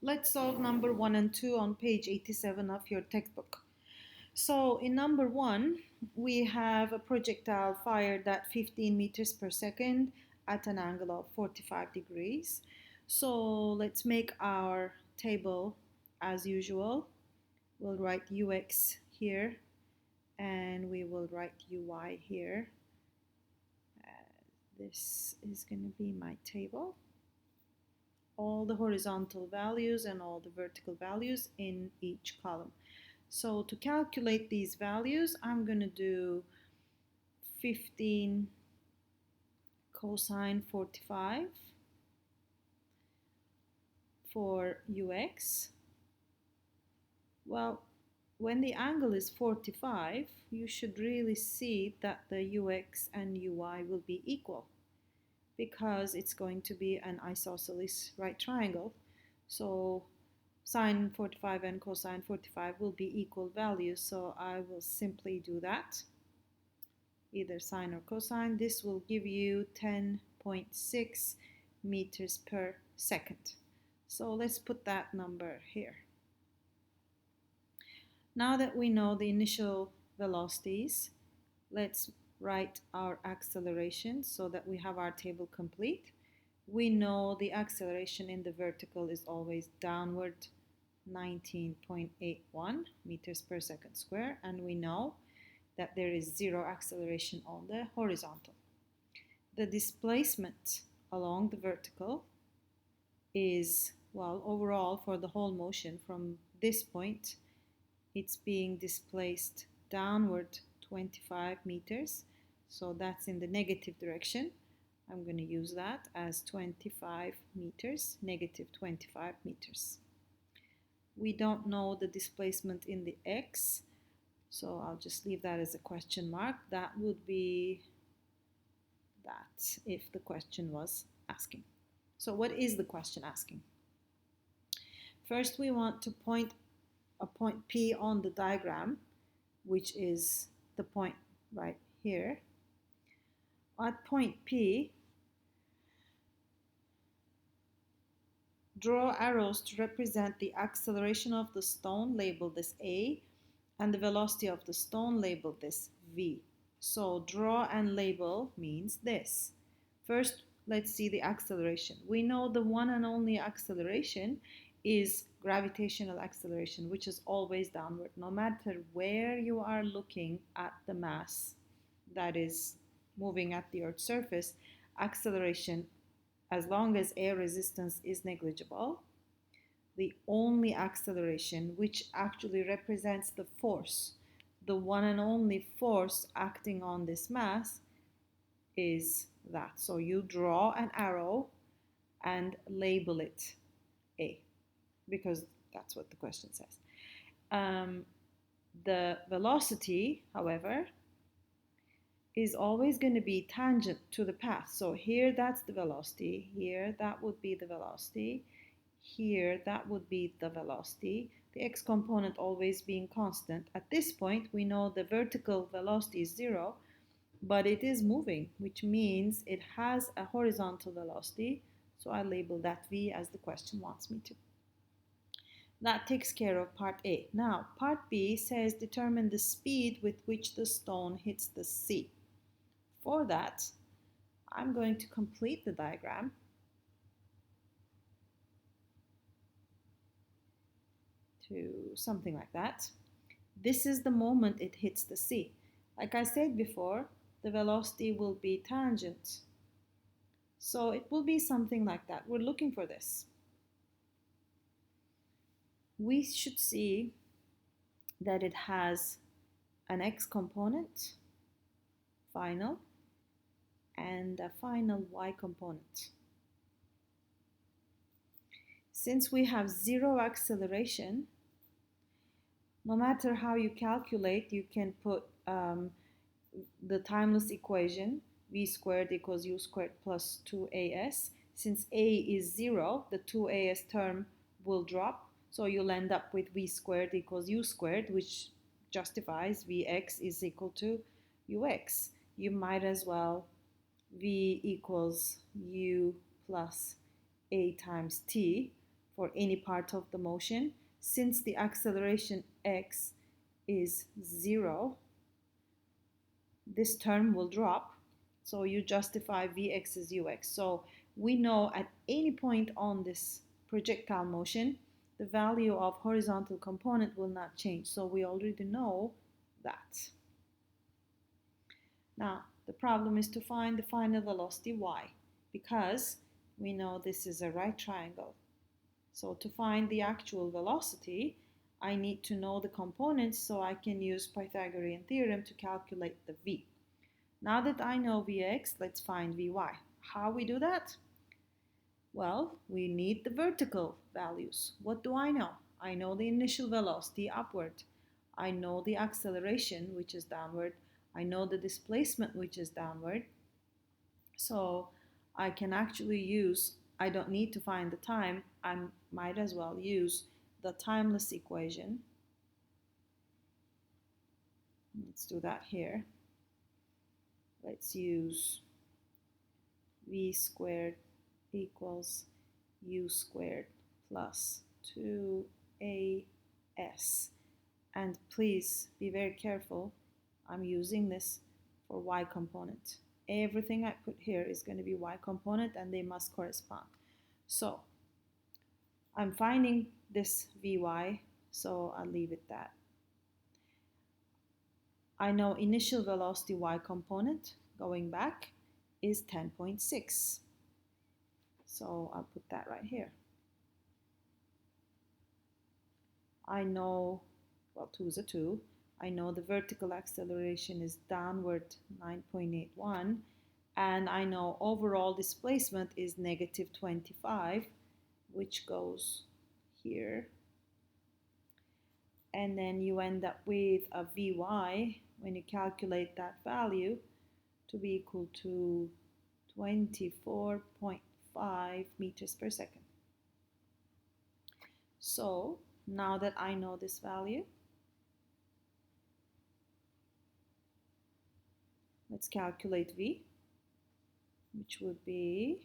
Let's solve number 1 and 2 on page 87 of your textbook. So in number 1, we have a projectile fired at 15 meters per second at an angle of 45 degrees. So let's make our table as usual. We'll write ux here and we will write uy here. This is going to be my table. All the horizontal values and all the vertical values in each column. So to calculate these values, I'm going to do 15 cosine 45 for ux. Well, when the angle is 45, you should really see that the ux and uy will be equal, because it's going to be an isosceles right triangle. So sine 45 and cosine 45 will be equal values. So I will simply do that, either sine or cosine. This will give you 10.6 meters per second. So let's put that number here. Now that we know the initial velocities, let's write our acceleration so that we have our table complete. We know the acceleration in the vertical is always downward 19.81 meters per second square, and we know that there is zero acceleration on the horizontal. The displacement along the vertical is, well, overall for the whole motion from this point, it's being displaced downward 25 meters. So that's in the negative direction. I'm going to use that as 25 meters, negative 25 meters. We don't know the displacement in the x, so I'll just leave that as a question mark. That would be that if the question was asking. So what is the question asking? First, we want to point a point P on the diagram, which is the point right here. At point P, draw arrows to represent the acceleration of the stone, label this A, and the velocity of the stone, label this V. So draw and label means this. First, let's see the acceleration. We know the one and only acceleration is gravitational acceleration, which is always downward. No matter where you are looking at the mass that is moving at the Earth's surface, acceleration, as long as air resistance is negligible, the only acceleration which actually represents the force, the one and only force acting on this mass, is that. So you draw an arrow and label it A, because that's what the question says. The velocity, however, is always going to be tangent to the path. So here that's the velocity, here that would be the velocity, here that would be the velocity, the x component always being constant. At this point we know the vertical velocity is 0, but it is moving, which means it has a horizontal velocity, so I label that V as the question wants me to. That takes care of part A. Now part B says determine the speed with which the stone hits the sea. For that, I'm going to complete the diagram to something like that. This is the moment it hits the sea. Like I said before, the velocity will be tangent. So it will be something like that. We're looking for this. We should see that it has an x component, final, and a final y component. Since we have zero acceleration, no matter how you calculate, you can put the timeless equation, v squared equals u squared plus 2as. Since a is 0, the 2as term will drop, so you'll end up with v squared equals u squared, which justifies vx is equal to ux. You might as well v equals u plus a times t, for any part of the motion. Since the acceleration x is 0, this term will drop. So you justify Vx is Ux. So we know at any point on this projectile motion, the value of horizontal component will not change. So we already know that. Now, the problem is to find the final velocity y, because we know this is a right triangle. So to find the actual velocity, I need to know the components so I can use Pythagorean theorem to calculate the v. Now that I know Vx, let's find Vy. How we do that? Well, we need the vertical values. What do I know? I know the initial velocity upward. I know the acceleration, which is downward. I know the displacement, which is downward. So I can actually use, I don't need to find the time. I might as well use the timeless equation. Let's do that here. Let's use v squared equals u squared plus 2as. And please be very careful. I'm using this for y component. Everything I put here is going to be y component and they must correspond. So I'm finding this Vy, so I'll leave it that. I know initial velocity y component going back is 10.6. So I'll put that right here. I know, well, 2 is a 2. I know the vertical acceleration is downward 9.81. And I know overall displacement is negative 25, which goes here. And then you end up with a Vy, when you calculate that value, to be equal to 24.5 meters per second. So now that I know this value, let's calculate V, which would be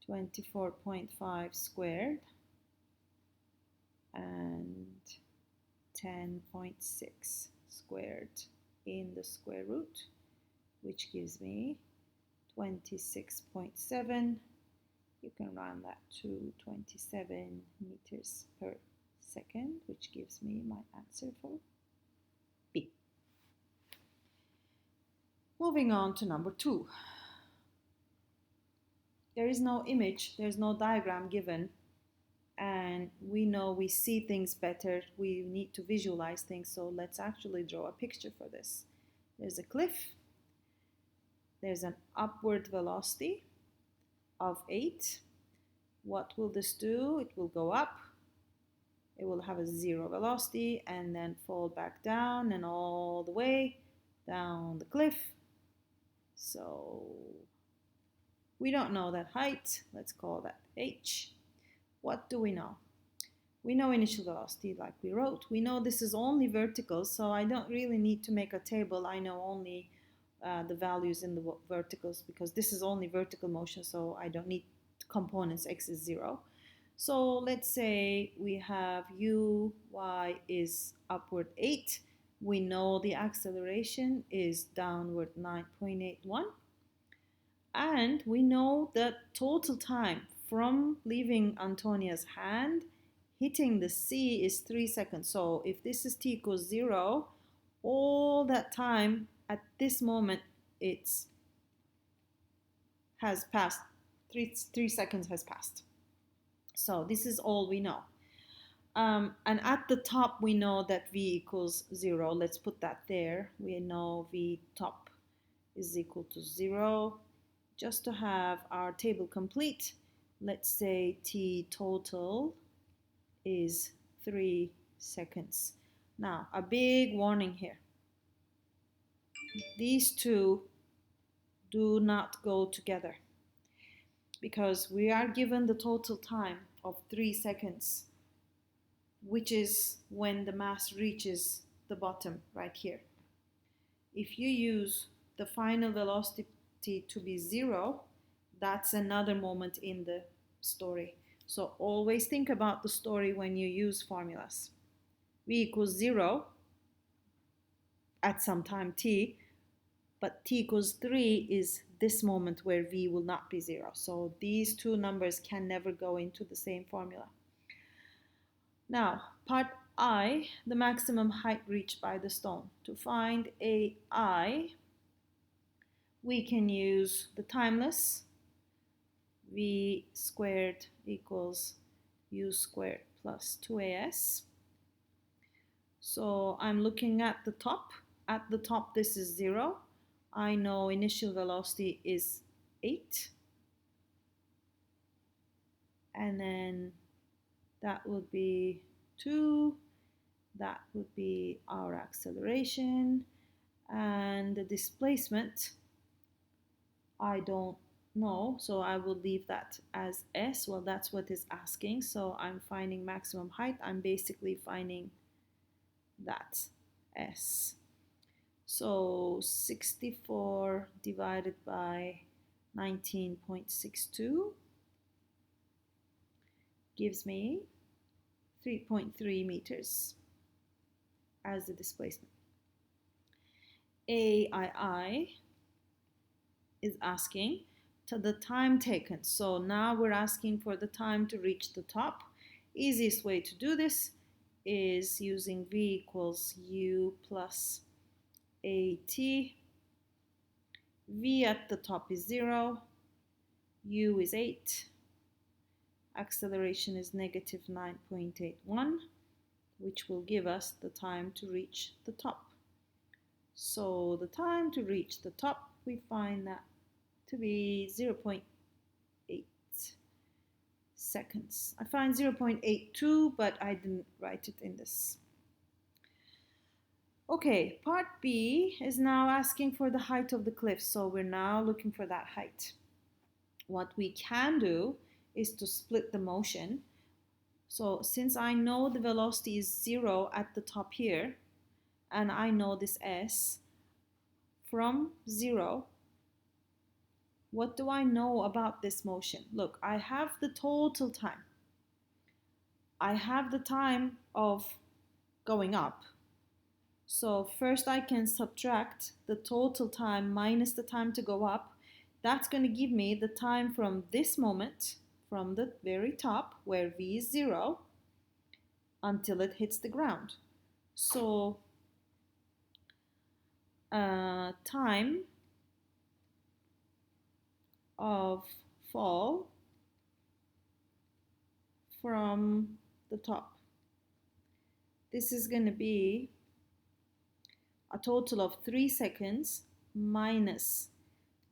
24.5 squared and 10.6 squared in the square root, which gives me 26.7. You can round that to 27 meters per second, which gives me my answer for B. Moving on to number 2. There is no image, there's no diagram given, and we know we see things better. We need to visualize things, so let's actually draw a picture for this. There's a cliff. There's an upward velocity of 8. What will this do? It will go up. It will have a 0 velocity and then fall back down and all the way down the cliff. So we don't know that height. Let's call that h. What do we know? We know initial velocity, like we wrote. We know this is only vertical, so I don't really need to make a table. I know only the values in the verticals, because this is only vertical motion, so I don't need components. X is 0. So let's say we have u, y is upward 8. We know the acceleration is downward 9.81. And we know the total time from leaving Antonia's hand hitting the sea is 3 seconds. So if this is t equals 0, all that time at this moment has passed. 3 seconds has passed. So this is all we know. And at the top we know that v equals 0. Let's put that there. We know v top is equal to 0. Just to have our table complete, let's say t total is 3 seconds. Now, a big warning here. These two do not go together, because we are given the total time of 3 seconds, which is when the mass reaches the bottom right here. If you use the final velocity to be 0, that's another moment in the story. So always think about the story when you use formulas. V equals 0 at some time t, but t equals 3 is this moment where v will not be 0. So these two numbers can never go into the same formula. Now, part I, the maximum height reached by the stone. To find AI, we can use the timeless. V squared equals u squared plus 2as. So I'm looking at the top. At the top, this is 0. I know initial velocity is 8. And then that would be 2. That would be our acceleration. And the displacement, I don't know, so I will leave that as s. Well, that's what it's asking. So I'm finding maximum height. I'm basically finding that s. So 64 divided by 19.62 gives me 3.3 meters as the displacement. AII is asking to the time taken. So now we're asking for the time to reach the top. Easiest way to do this is using v equals u plus at. V at the top is 0, u is 8, acceleration is negative 9.81, which will give us the time to reach the top. So the time to reach the top, we find that to be 0.8 seconds. I find 0.82, but I didn't write it in this. Okay, part B is now asking for the height of the cliff, so we're now looking for that height. What we can do is to split the motion. So since I know the velocity is 0 at the top here, and I know this s, from 0, what do I know about this motion? Look, I have the total time. I have the time of going up. So first I can subtract the total time minus the time to go up. That's going to give me the time from this moment, from the very top, where v is 0, until it hits the ground. So time of fall from the top. This is going to be a total of 3 seconds minus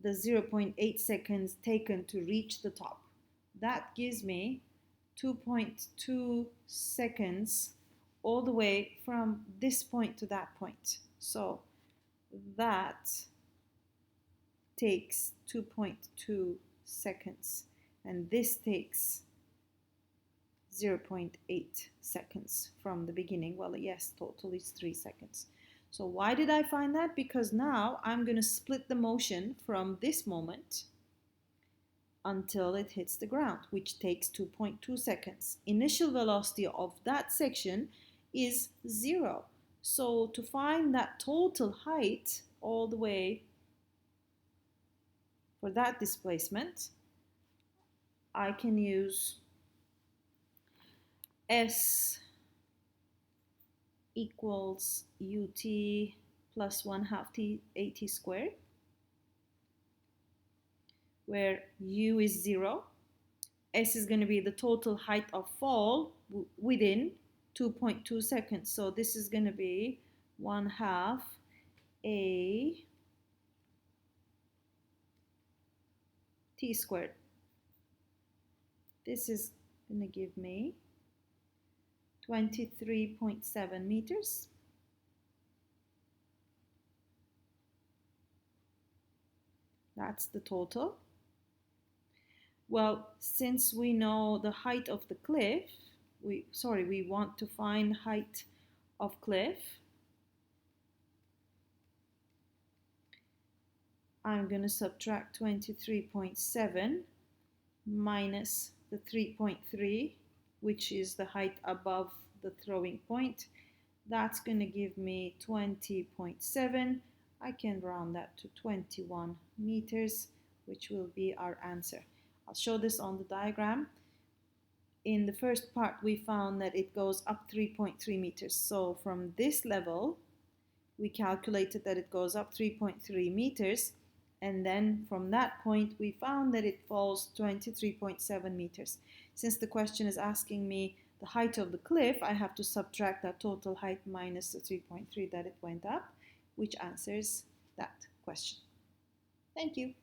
the 0.8 seconds taken to reach the top. That gives me 2.2 seconds all the way from this point to that point. So that takes 2.2 seconds, and this takes 0.8 seconds from the beginning. Well, yes, total is 3 seconds. So why did I find that? Because now I'm going to split the motion from this moment until it hits the ground, which takes 2.2 seconds. Initial velocity of that section is 0. So to find that total height all the way for that displacement, I can use s equals ut plus 1/2 t at squared, where u is 0. S is going to be the total height of fall within 2.2 seconds. So this is going to be 1/2 a t squared. This is going to give me 23.7 meters. That's the total. Well, since we know the height of the cliff, we want to find height of cliff. I'm going to subtract 23.7 minus the 3.3, which is the height above the throwing point. That's going to give me 20.7. I can round that to 21 meters, which will be our answer. I'll show this on the diagram. In the first part, we found that it goes up 3.3 meters. So from this level, we calculated that it goes up 3.3 meters. And then from that point, we found that it falls 23.7 meters. Since the question is asking me the height of the cliff, I have to subtract that total height minus the 3.3 that it went up, which answers that question. Thank you.